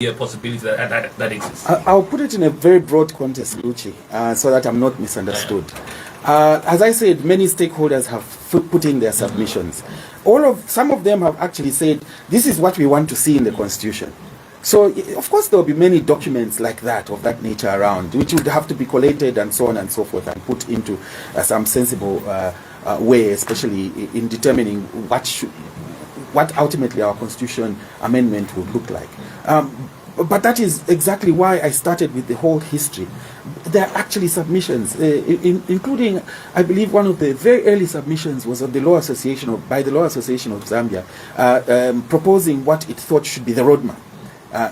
a possibility that exists? I'll put it in a very broad context, Luchi, so that I'm not misunderstood. As I said, many stakeholders have put in their submissions. Some of them have actually said, this is what we want to see in the Constitution. So, of course, there will be many documents like that, of that nature around, which would have to be collated and so on and so forth and put into some sensible way, especially in determining what ultimately our Constitution amendment would look like. But that is exactly why I started with the whole history. There are actually submissions, including, I believe, one of the very early submissions was of the by the Law Association of Zambia, proposing what it thought should be the roadmap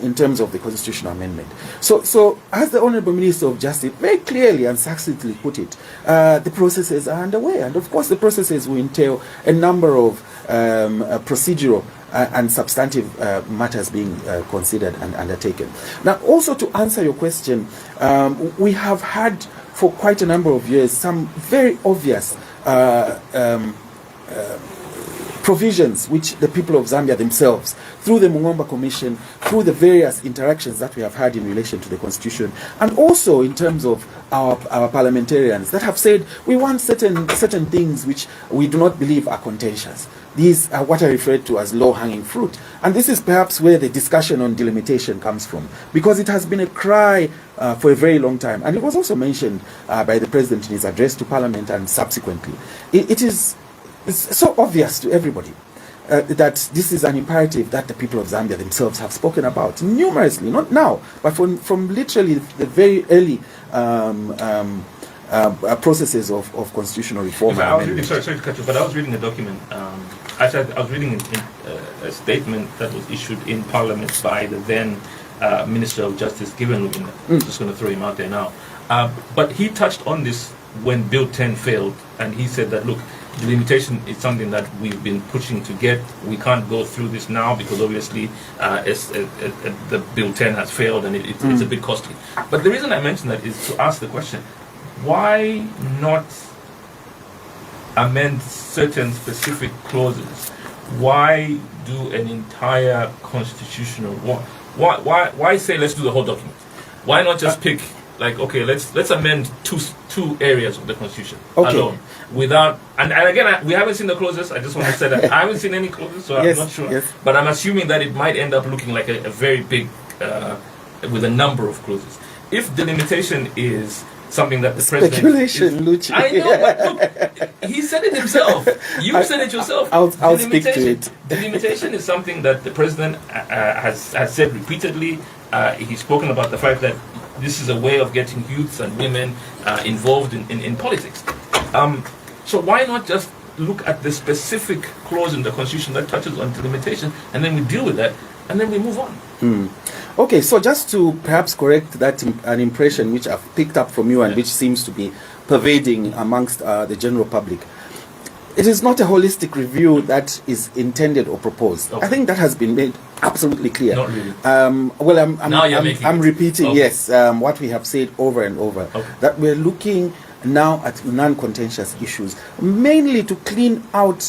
in terms of the constitutional amendment. So as the Honorable Minister of Justice very clearly and succinctly put it, the processes are underway, and of course the processes will entail a number of procedural and substantive matters being considered and undertaken. Now, also to answer your question, we have had for quite a number of years some very obvious provisions which the people of Zambia themselves, through the Mungomba Commission, through the various interactions that we have had in relation to the Constitution, and also in terms of our parliamentarians that have said we want certain things which we do not believe are contentious. These are what I refer to as low-hanging fruit. And this is perhaps where the discussion on delimitation comes from, because it has been a cry for a very long time. And it was also mentioned by the President in his address to Parliament and subsequently. It's so obvious to everybody that this is an imperative that the people of Zambia themselves have spoken about numerously, not now, but from literally the very early processes of constitutional reform. I was reading, sorry to cut you, but I was reading a document. I was reading a statement that was issued in Parliament by the then Minister of Justice, Given Lugina. I'm just going to throw him out there now. But he touched on this when Bill 10 failed, and he said that, look, delimitation is something that we've been pushing to get. We can't go through this now because obviously the Bill 10 has failed and it's a bit costly. But the reason I mention that is to ask the question, why not amend certain specific clauses? Why do an entire constitutional? Why say let's do the whole document? Why not just pick, like, okay, let's amend two areas of the Constitution alone, without and again we haven't seen the clauses. I just want to say that I haven't seen any clauses, so I'm not sure. Yes. But I'm assuming that it might end up looking like a very big with a number of clauses. If delimitation is something that the speculation, president I know, but look, he said it himself. You said it yourself. I'll speak to it. Delimitation is something that the president has said repeatedly. He's spoken about the fact that this is a way of getting youths and women involved in politics. So why not just look at the specific clause in the Constitution that touches on delimitation, and then we deal with that, and then we move on? Okay, so just to perhaps correct that an impression which I've picked up from you and which seems to be pervading amongst the general public, it is not a holistic review that is intended or proposed. Okay. I think that has been made absolutely clear. Not really. Well, I'm repeating, yes, what we have said over and over, that we're looking now at non-contentious issues, mainly to clean out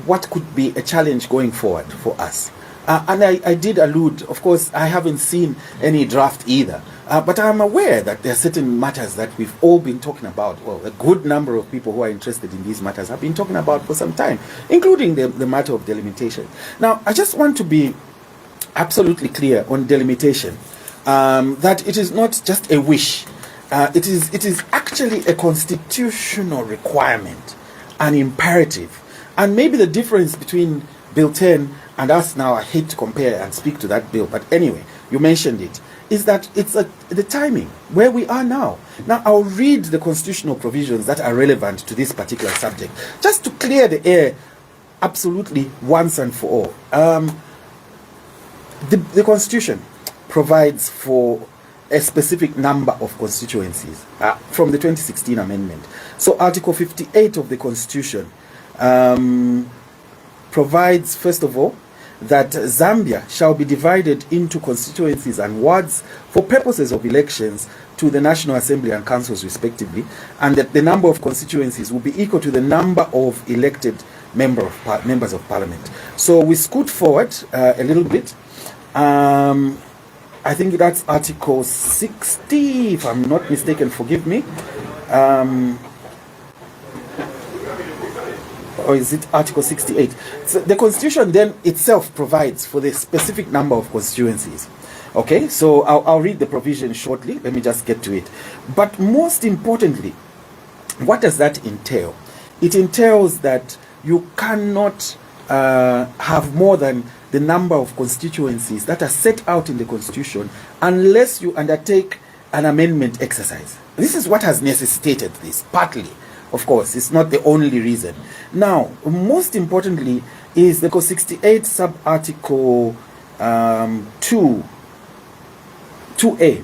what could be a challenge going forward for us. And I did allude, of course, I haven't seen any draft either, but I'm aware that there are certain matters that we've all been talking about. Well, a good number of people who are interested in these matters have been talking about for some time, including the matter of delimitation. Now, I just want to be absolutely clear on delimitation, that it is not just a wish. It is actually a constitutional requirement, an imperative. And maybe the difference between Bill 10 and us now, I hate to compare and speak to that bill, but anyway, you mentioned it, is that it's the timing, where we are now. Now, I'll read the constitutional provisions that are relevant to this particular subject, just to clear the air absolutely once and for all. The Constitution provides for a specific number of constituencies from the 2016 amendment. So Article 58 of the Constitution provides, first of all, that Zambia shall be divided into constituencies and wards for purposes of elections to the National Assembly and councils respectively, and that the number of constituencies will be equal to the number of elected members of parliament. So we scoot forward a little bit. I think that's Article 60, if I'm not mistaken, forgive me. Or is it Article 68? So the Constitution then itself provides for the specific number of constituencies. Okay, so I'll read the provision shortly. Let me just get to it. But most importantly, what does that entail? It entails that you cannot have more than the number of constituencies that are set out in the Constitution unless you undertake an amendment exercise. This is what has necessitated this, partly. Of course, it's not the only reason. Now, most importantly is the 68 sub-article 2A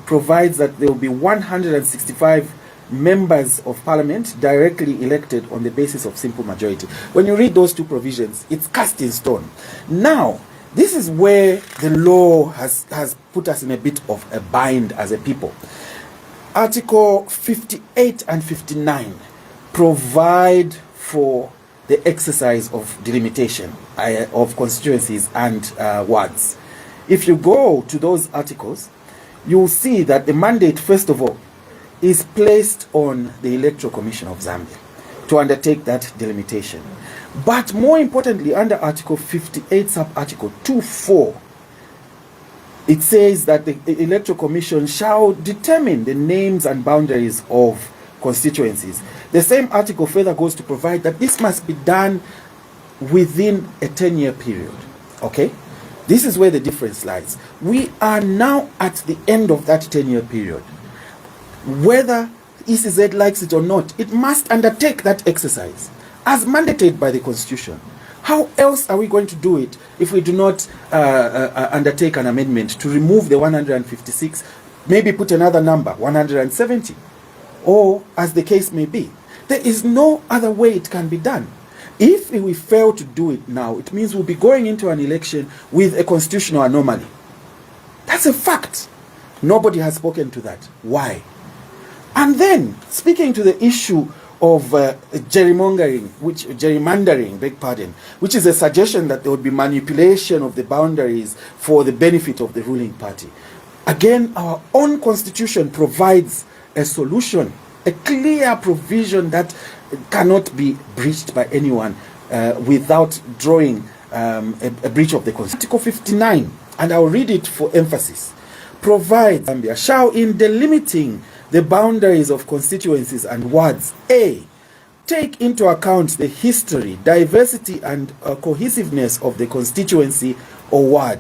provides that there will be 165 members of parliament directly elected on the basis of simple majority. When you read those two provisions, it's cast in stone. Now, this is where the law has put us in a bit of a bind as a people. Article 58 and 59 provide for the exercise of delimitation of constituencies and wards. If you go to those articles, you'll see that the mandate, first of all, is placed on the Electoral Commission of Zambia to undertake that delimitation. But more importantly, under Article 58, sub-article 2.4, it says that the Electoral Commission shall determine the names and boundaries of constituencies. The same article further goes to provide that this must be done within a 10-year period. Okay? This is where the difference lies. We are now at the end of that 10-year period. Whether ECZ likes it or not, it must undertake that exercise as mandated by the Constitution. How else are we going to do it if we do not undertake an amendment to remove the 156, maybe put another number, 170, or as the case may be? There is no other way it can be done. If we fail to do it now, it means we'll be going into an election with a constitutional anomaly. That's a fact. Nobody has spoken to that. Why? And then, speaking to the issue of gerrymandering, which is a suggestion that there would be manipulation of the boundaries for the benefit of the ruling party. Again, our own constitution provides a solution, a clear provision that cannot be breached by anyone without drawing a breach of the Constitution. Article 59, and I'll read it for emphasis, provides Zambia shall, in delimiting the boundaries of constituencies and wards, A, take into account the history, diversity, and cohesiveness of the constituency or ward.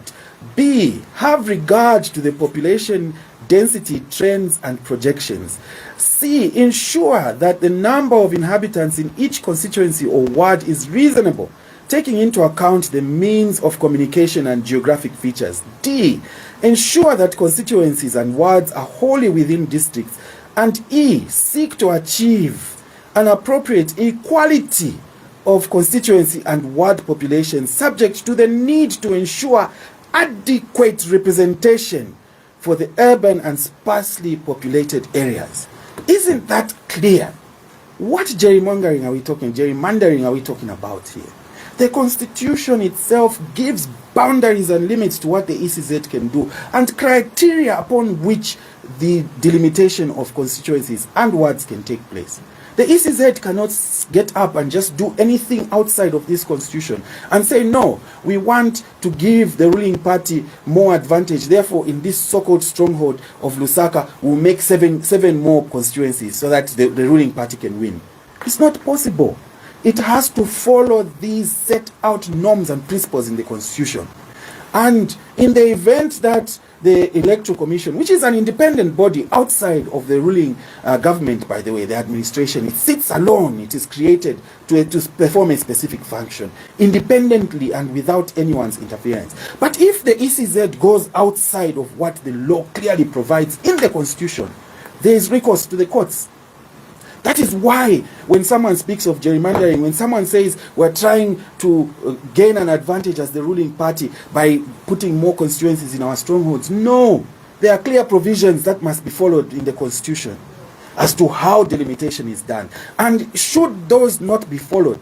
B, have regard to the population density trends and projections. C, ensure that the number of inhabitants in each constituency or ward is reasonable, taking into account the means of communication and geographic features. D, ensure that constituencies and wards are wholly within districts. And E, seek to achieve an appropriate equality of constituency and ward population, subject to the need to ensure adequate representation for the urban and sparsely populated areas. Isn't that clear? What gerrymandering are we talking about here? The Constitution itself gives boundaries and limits to what the ECZ can do, and criteria upon which the delimitation of constituencies and wards can take place. The ECZ cannot get up and just do anything outside of this Constitution and say, no, we want to give the ruling party more advantage. Therefore, in this so-called stronghold of Lusaka, we'll make seven more constituencies so that the ruling party can win. It's not possible. It has to follow these set out norms and principles in the Constitution. And in the event that the Electoral Commission, which is an independent body outside of the ruling government, by the way, the administration, it sits alone. It is created to perform a specific function, independently and without anyone's interference. But if the ECZ goes outside of what the law clearly provides in the Constitution, there is recourse to the courts. That is why when someone speaks of gerrymandering, when someone says we're trying to gain an advantage as the ruling party by putting more constituencies in our strongholds, no. There are clear provisions that must be followed in the Constitution as to how delimitation is done. And should those not be followed,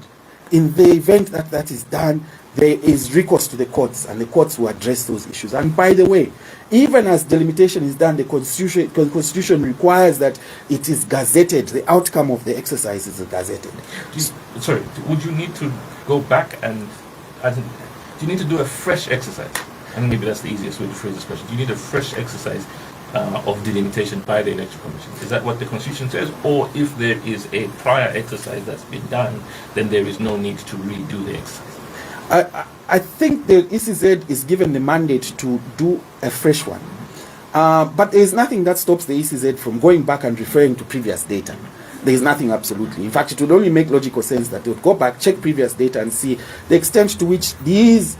in the event that that is done, there is recourse to the courts, and the courts will address those issues. And by the way, even as delimitation is done, the constitution requires that it is gazetted. The outcome of the exercise is gazetted. Sorry, would you need to go back and, do you need to do a fresh exercise? And maybe that's the easiest way to phrase this question. Do you need a fresh exercise of delimitation by the Electoral Commission? Is that what the Constitution says? Or if there is a prior exercise that's been done, then there is no need to redo the exercise? I think the ECZ is given the mandate to do a fresh one. But there is nothing that stops the ECZ from going back and referring to previous data. There is nothing absolutely. In fact, it would only make logical sense that they would go back, check previous data, and see the extent to which these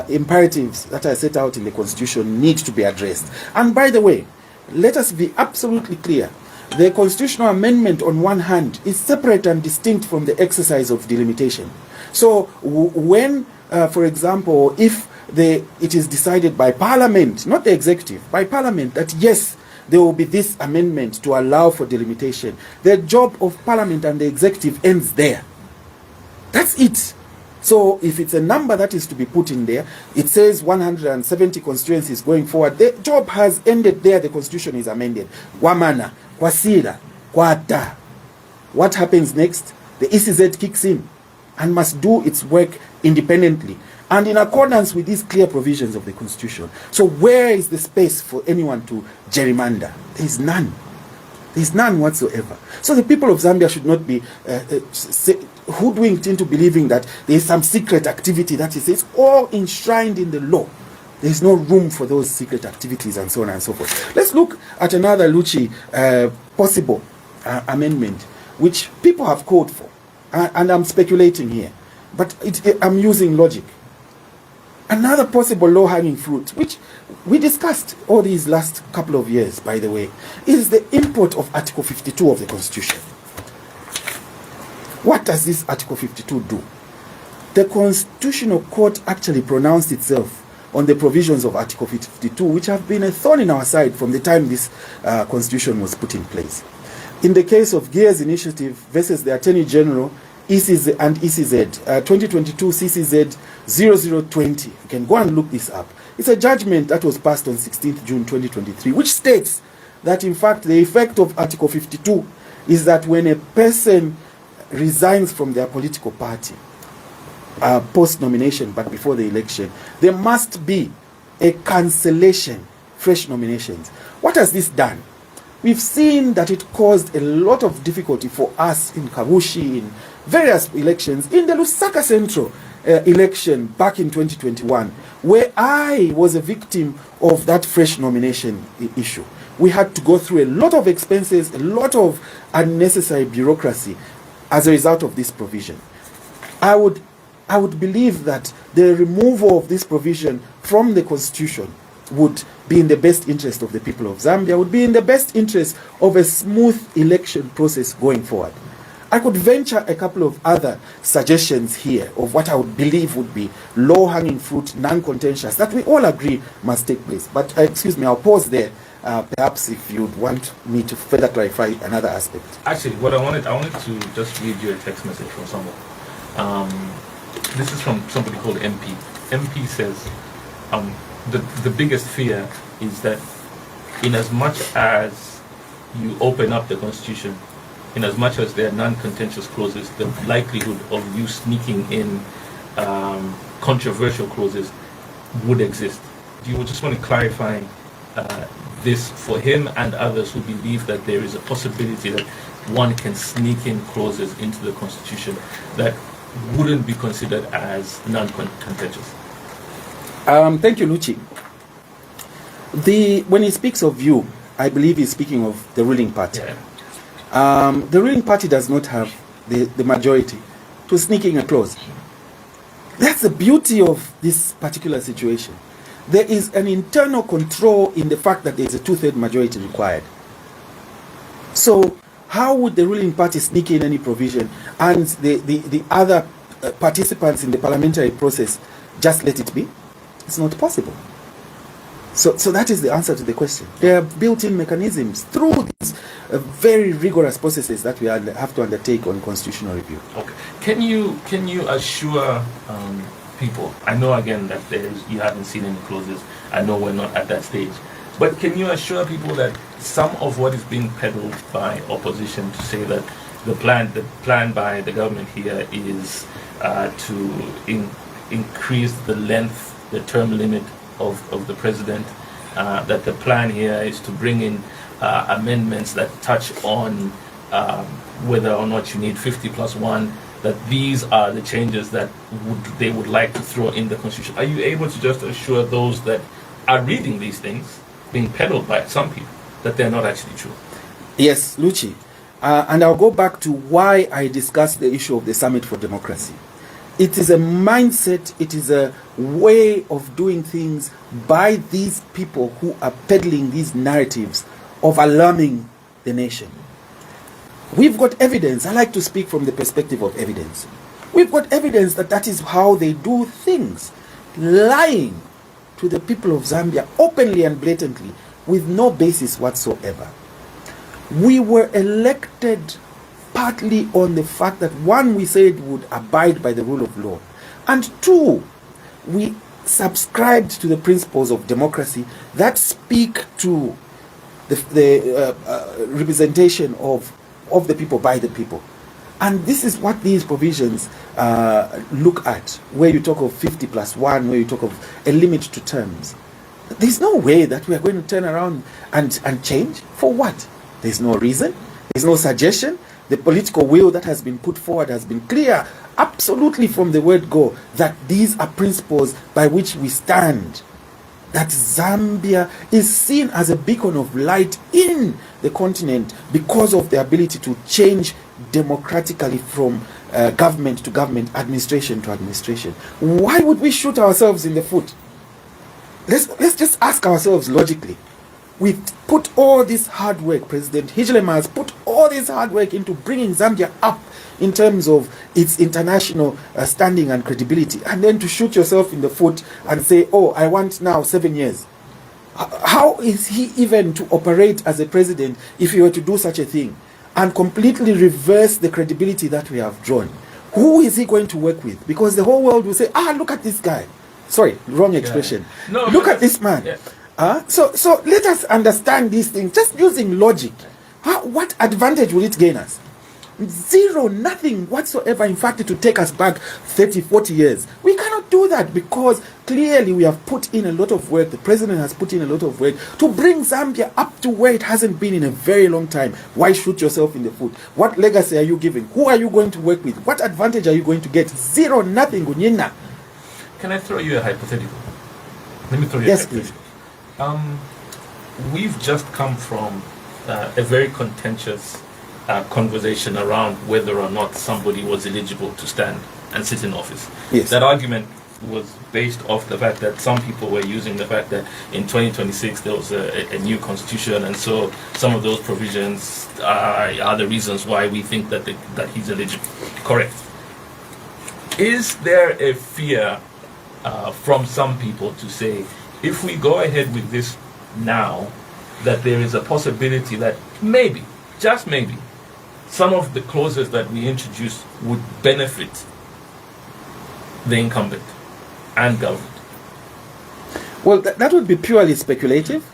imperatives that are set out in the Constitution need to be addressed. And by the way, let us be absolutely clear. The constitutional amendment, on one hand, is separate and distinct from the exercise of delimitation. So when, for example, if it is decided by Parliament, not the executive, by Parliament, that yes, there will be this amendment to allow for delimitation, the job of Parliament and the executive ends there. That's it. So if it's a number that is to be put in there, it says 170 constituencies going forward, the job has ended there, the Constitution is amended. Wamana, Kwasila, Kwata. What happens next? The ECZ kicks in and must do its work independently and in accordance with these clear provisions of the Constitution. So where is the space for anyone to gerrymander? There is none. There is none whatsoever. So the people of Zambia should not be hoodwinked into believing that there is some secret activity that is, it's all enshrined in the law. There is no room for those secret activities and so on and so forth. Let's look at another Luchi possible amendment, which people have called for. And I'm speculating here, but I'm using logic. Another possible low-hanging fruit, which we discussed all these last couple of years, by the way, is the import of Article 52 of the Constitution. What does this Article 52 do? The Constitutional Court actually pronounced itself on the provisions of Article 52, which have been a thorn in our side from the time this Constitution was put in place. In the case of Gear's initiative versus the Attorney General, ECZ and ECZ, 2022 CCZ 0020. You can go and look this up. It's a judgment that was passed on 16th June 2023, which states that, in fact, the effect of Article 52 is that when a person resigns from their political party, post-nomination, but before the election, there must be a cancellation, fresh nominations. What has this done? We've seen that it caused a lot of difficulty for us in Kabushi, in various elections, in the Lusaka Central election back in 2021, where I was a victim of that fresh nomination issue. We had to go through a lot of expenses, a lot of unnecessary bureaucracy as a result of this provision. I would believe that the removal of this provision from the Constitution would be in the best interest of the people of Zambia, would be in the best interest of a smooth election process going forward. I could venture a couple of other suggestions here of what I would believe would be low-hanging fruit, non-contentious, that we all agree must take place. But excuse me, I'll pause there. Perhaps if you'd want me to further clarify another aspect. Actually, what I wanted to just read you a text message from someone. This is from somebody called MP. MP says, the biggest fear is that in as much as you open up the Constitution, in as much as there are non-contentious clauses, the likelihood of you sneaking in controversial clauses would exist. Do you just want to clarify this for him and others who believe that there is a possibility that one can sneak in clauses into the Constitution that wouldn't be considered as non-contentious? Thank you, Luchi. When he speaks of you, I believe he's speaking of the ruling party. Yeah. The ruling party does not have the majority to sneak in a clause. That's the beauty of this particular situation. There is an internal control in the fact that there is a two-thirds majority required. So how would the ruling party sneak in any provision and the other participants in the parliamentary process just let it be? It's not possible. So that is the answer to the question. There are built-in mechanisms through this very rigorous processes that we have to undertake on constitutional review. Okay. Can you assure people? I know again that you haven't seen any clauses. I know we're not at that stage. But can you assure people that some of what is being peddled by opposition to say that the plan by the government here is to increase the length, the term limit of the president, that the plan here is to bring in amendments that touch on whether or not you need 50+1, that these are the changes that they would like to throw in the Constitution? Are you able to just assure those that are reading these things being peddled by some people that they're not actually true? Yes, Luchi. And I'll go back to why I discussed the issue of the Summit for Democracy. It is a mindset, it is a way of doing things by these people who are peddling these narratives of alarming the nation. We've got evidence. I like to speak from the perspective of evidence. We've got evidence that that is how they do things. Lying to the people of Zambia openly and blatantly with no basis whatsoever. We were elected partly on the fact that, one, we said we would abide by the rule of law, and two, we subscribed to the principles of democracy that speak to the representation of the people by the people. And this is what these provisions look at, where you talk of 50+1, where you talk of a limit to terms. There's no way that we are going to turn around and change. For what? There's no reason. There's no suggestion. The political will that has been put forward has been clear, absolutely from the word go, that these are principles by which we stand. That Zambia is seen as a beacon of light in the continent because of the ability to change democratically from government to government, administration to administration. Why would we shoot ourselves in the foot? Let's just ask ourselves logically. We've put all this hard work, President Hichilema has put all this hard work into bringing Zambia up in terms of its international standing and credibility, and then to shoot yourself in the foot and say, oh, I want now 7 years. How is he even to operate as a president if he were to do such a thing and completely reverse the credibility that we have drawn? Who is he going to work with? Because the whole world will say, look at this guy. Sorry, wrong expression. Yeah. No, look at this man. Yeah. So let us understand these things just using logic. What advantage will it gain us? Zero, nothing whatsoever. In fact, it will take us back 30, 40 years. We cannot do that because clearly we have put in a lot of work. The president has put in a lot of work to bring Zambia up to where it hasn't been in a very long time. Why shoot yourself in the foot? What legacy are you giving? Who are you going to work with? What advantage are you going to get? Zero, nothing. Can I throw you a hypothetical? Let me throw you a hypothetical. We've just come from a very contentious conversation around whether or not somebody was eligible to stand and sit in office. Yes. That argument was based off the fact that some people were using the fact that in 2026 there was a new constitution, and so some of those provisions are the reasons why we think that he's eligible. Correct. Is there a fear from some people to say, if we go ahead with this now, that there is a possibility that maybe, just maybe, some of the clauses that we introduce would benefit the incumbent and government? Well, that would be purely speculative.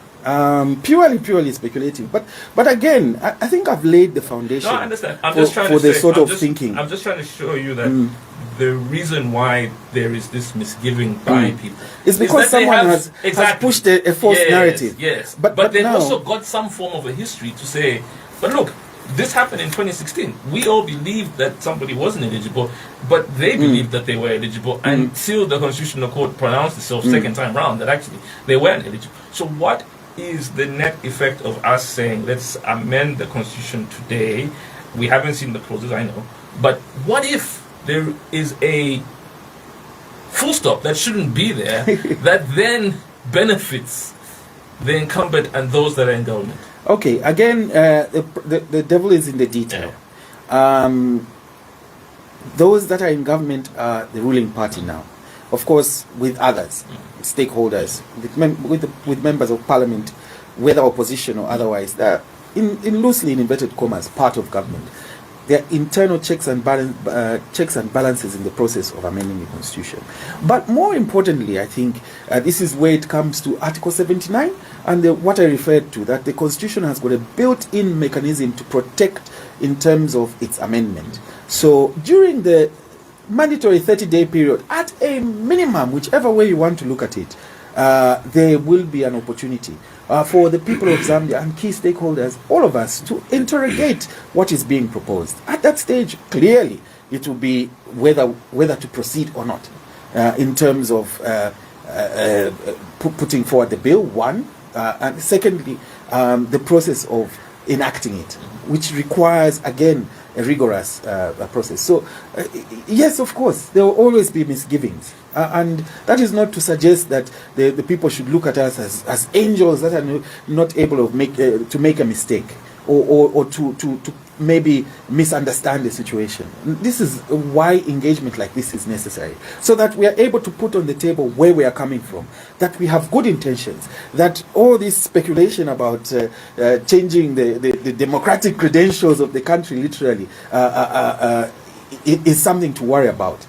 Purely speculative. But again, I think I've laid the foundation. No, I understand. Thinking. I'm just trying to show you that the reason why there is this misgiving by people is because someone has pushed a false narrative. Yes, but they've also got some form of a history to say, but look, this happened in 2016. We all believed that somebody wasn't eligible, but they believed that they were eligible until the Constitutional Court pronounced itself second time round that actually they weren't eligible. So what is the net effect of us saying, let's amend the Constitution today? We haven't seen the clauses, I know, but what if there is a full stop that shouldn't be there that then benefits the incumbent and those that are in government? Okay, again, the devil is in the detail. Yeah. Those that are in government are the ruling party now. Of course, with others, stakeholders, with members of parliament, whether opposition or otherwise, in loosely in inverted commas, part of government. There are internal checks and balances in the process of amending the constitution. But more importantly, I think this is where it comes to Article 79 and what I referred to, that the constitution has got a built-in mechanism to protect in terms of its amendment. So during the mandatory 30-day period, at a minimum, whichever way you want to look at it, there will be an opportunity for the people of Zambia and key stakeholders, all of us, to interrogate what is being proposed. At that stage, clearly, it will be whether to proceed or not in terms of putting forward the bill, one, and secondly, the process of enacting it, which requires, again, a rigorous process. So, yes, of course, there will always be misgivings. And that is not to suggest that the people should look at us as angels that are not able to make a mistake or to maybe misunderstand the situation. This is why engagement like this is necessary, so that we are able to put on the table where we are coming from, that we have good intentions, that all this speculation about changing the democratic credentials of the country literally is something to worry about.